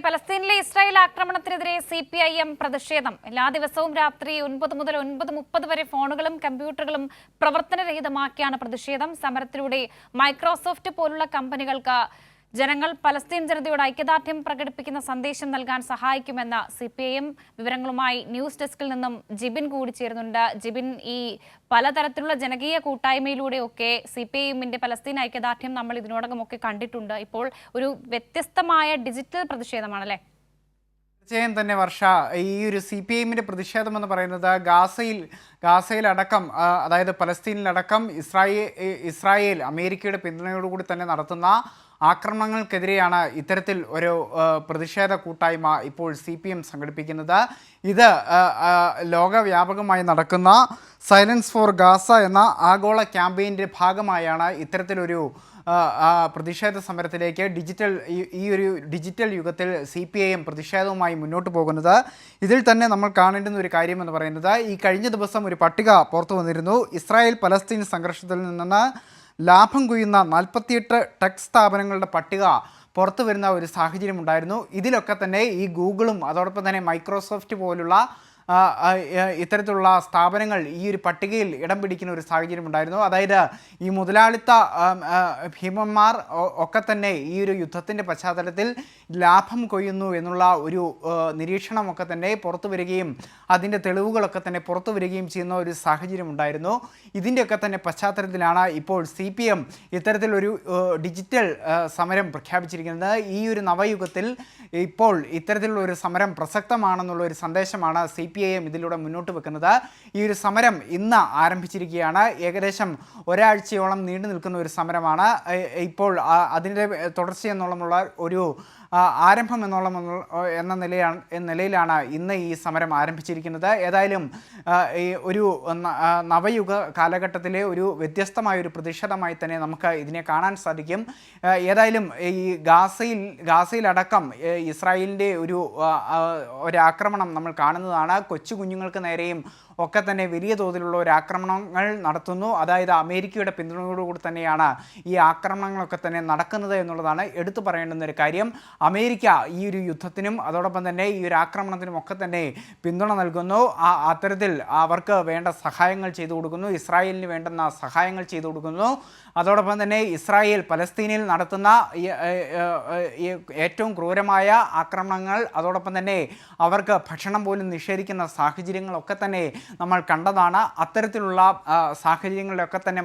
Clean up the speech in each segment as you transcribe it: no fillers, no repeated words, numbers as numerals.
പലസ്തീനിലെ Israel ആക്രമണത്തിനെതിരെ CPIM പ്രതിഷേധം. എല്ലാ ദിവസവും രാത്രി 9 മുതൽ 9:30 വരെ ഫോണുകളും കമ്പ്യൂട്ടറുകളും പ്രവർത്തനരഹിതമാക്കിയാണ് പ്രതിഷേധം. സമരത്തിലൂടെ മൈക്രോസോഫ്റ്റ് പോലുള്ള കമ്പനികൾക്ക് ജനങ്ങൾ പലസ്തീൻ ജനതയോട് ഐക്യദാർഢ്യം പ്രകടിപ്പിക്കുന്ന സന്ദേശം നൽകാൻ സഹായിക്കുമെന്ന് CPIM. വിവരങ്ങളുമായി ന്യൂസ് ഡെസ്കിൽ നിന്നും ജിബിൻ കൂടി ചേരുന്നുണ്ട്. ജിബിൻ, ഈ പലതരത്തിലുള്ള ജനകീയ കൂട്ടായ്മയിലൂടെയൊക്കെ CPIMന്റെ പലസ്തീൻ ഐക്യദാർഢ്യം നമ്മൾ ഇതിനോടകമൊക്കെ കണ്ടിട്ടുണ്ട്. ഇപ്പോൾ ഒരു വ്യത്യസ്തമായ ഡിജിറ്റൽ പ്രതിഷേധമാണല്ലേ? തീർച്ചയായും തന്നെ വർഷ, ഈ ഒരു CPIMന്റെ പ്രതിഷേധം എന്ന് പറയുന്നത് ഗാസയിലടക്കം, അതായത് പലസ്തീനിലടക്കം ഇസ്രായേൽ അമേരിക്കയുടെ പിന്തുണയോടുകൂടി തന്നെ നടത്തുന്ന ആക്രമണങ്ങൾക്കെതിരെയാണ് ഇത്തരത്തിൽ ഒരു പ്രതിഷേധ കൂട്ടായ്മ ഇപ്പോൾ CPIM സംഘടിപ്പിക്കുന്നത്. ഇത് ലോകവ്യാപകമായി നടക്കുന്ന സൈലൻസ് ഫോർ ഗാസ എന്ന ആഗോള ക്യാമ്പയിൻ്റെ ഭാഗമായാണ് ഇത്തരത്തിലൊരു പ്രതിഷേധ സമരത്തിലേക്ക് ഈ ഒരു ഡിജിറ്റൽ യുഗത്തിൽ CPIM പ്രതിഷേധവുമായി മുന്നോട്ട് പോകുന്നത്. ഇതിൽ തന്നെ നമ്മൾ കാണേണ്ടുന്ന ഒരു കാര്യം എന്ന് പറയുന്നത്, ഈ കഴിഞ്ഞ ദിവസം ഒരു പട്ടിക പുറത്തു വന്നിരുന്നു. ഇസ്രായേൽ പലസ്തീൻ സംഘർഷത്തിൽ നിന്ന് ലാഭം കൊയ്യുന്ന 48 ടെക് സ്ഥാപനങ്ങളുടെ പട്ടിക പുറത്തു വരുന്ന ഒരു സാഹചര്യം ഉണ്ടായിരുന്നു. ഇതിലൊക്കെ തന്നെ ഈ ഗൂഗിളും അതോടൊപ്പം തന്നെ മൈക്രോസോഫ്റ്റ് പോലുള്ള ഇത്തരത്തിലുള്ള സ്ഥാപനങ്ങൾ ഈ ഒരു പട്ടികയിൽ ഇടം പിടിക്കുന്ന ഒരു സാഹചര്യം ഉണ്ടായിരുന്നു. അതായത് ഈ മുതലാളിത്ത ഭീമന്മാർ ഒക്കെ തന്നെ ഈ ഒരു യുദ്ധത്തിൻ്റെ പശ്ചാത്തലത്തിൽ ലാഭം കൊയ്യുന്നു എന്നുള്ള ഒരു നിരീക്ഷണമൊക്കെ തന്നെ പുറത്തു വരികയും അതിൻ്റെ തെളിവുകളൊക്കെ തന്നെ പുറത്തു വരികയും ചെയ്യുന്ന ഒരു സാഹചര്യം ഉണ്ടായിരുന്നു. ഇതിൻ്റെയൊക്കെ തന്നെ പശ്ചാത്തലത്തിലാണ് ഇപ്പോൾ CPIM ഇത്തരത്തിലൊരു ഡിജിറ്റൽ സമരം പ്രഖ്യാപിച്ചിരിക്കുന്നത്. ഈ ഒരു നവയുഗത്തിൽ ഇപ്പോൾ ഇത്തരത്തിലുള്ള ഒരു സമരം പ്രസക്തമാണെന്നുള്ള ഒരു സന്ദേശമാണ് CPIM ഇതിലൂടെ മുന്നോട്ട് വെക്കുന്നത്. ഈ ഒരു സമരം ഇന്ന് ആരംഭിച്ചിരിക്കുകയാണ്. ഏകദേശം ഒരാഴ്ചയോളം നീണ്ടു നിൽക്കുന്ന ഒരു സമരമാണ്. ഇപ്പോൾ അതിൻ്റെ തുടർച്ചയെന്നോളമുള്ള ഒരു ആരംഭം എന്ന നിലയിലാണ് ഇന്ന് ഈ സമരം ആരംഭിച്ചിരിക്കുന്നത്. ഏതായാലും ഈ ഒരു നവയുഗ കാലഘട്ടത്തിലെ ഒരു വ്യത്യസ്തമായൊരു പ്രതിഷേധമായി തന്നെ നമുക്ക് ഇതിനെ കാണാൻ സാധിക്കും. ഏതായാലും ഈ ഗാസയിലടക്കം ഇസ്രായേലിൻ്റെ ഒരു ആക്രമണം നമ്മൾ കാണുന്നതാണ്. കൊച്ചു കുഞ്ഞുങ്ങൾക്ക് നേരെയും ഒക്കെ തന്നെ വലിയ തോതിലുള്ള ഒരു ആക്രമണങ്ങൾ നടത്തുന്നു. അതായത് അമേരിക്കയുടെ പിന്തുണയോടുകൂടി തന്നെയാണ് ഈ ആക്രമണങ്ങളൊക്കെ തന്നെ നടക്കുന്നത് എന്നുള്ളതാണ് എടുത്തു പറയേണ്ടുന്ന ഒരു കാര്യം. അമേരിക്ക ഈ ഒരു യുദ്ധത്തിനും അതോടൊപ്പം തന്നെ ഈ ഒരു ആക്രമണത്തിനും ഒക്കെ തന്നെ പിന്തുണ നൽകുന്നു. അത്തരത്തിൽ അവർക്ക് വേണ്ട സഹായങ്ങൾ ചെയ്തു കൊടുക്കുന്നു, ഇസ്രായേലിന് വേണ്ടുന്ന സഹായങ്ങൾ ചെയ്തു കൊടുക്കുന്നു. അതോടൊപ്പം തന്നെ ഇസ്രായേൽ പലസ്തീനിൽ നടത്തുന്ന ഏറ്റവും ക്രൂരമായ ആക്രമണങ്ങൾ, അതോടൊപ്പം തന്നെ അവർക്ക് ഭക്ഷണം പോലും നിഷേധിക്കുന്ന സാഹചര്യങ്ങളൊക്കെ തന്നെ നമ്മൾ കണ്ടതാണ്. അത്തരത്തിലുള്ള സാഹചര്യങ്ങളിലൊക്കെ തന്നെ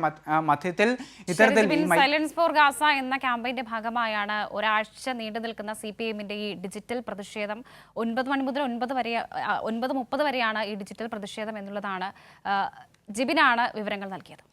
മധ്യത്തിൽ ഇത്തരത്തിൽ സൈലൻസ് ഫോർ ഗാസ എന്ന ക്യാമ്പയിന്റെ ഭാഗമായാണ് ഒരാഴ്ച നീണ്ടു നിൽക്കുന്ന CPIMന്റെ ഈ ഡിജിറ്റൽ പ്രതിഷേധം. 9 മണി മുതൽ 9:30 വരെയാണ് ഈ ഡിജിറ്റൽ പ്രതിഷേധം എന്നുള്ളതാണ്. ജിബിനാണ് വിവരങ്ങൾ നൽകിയത്.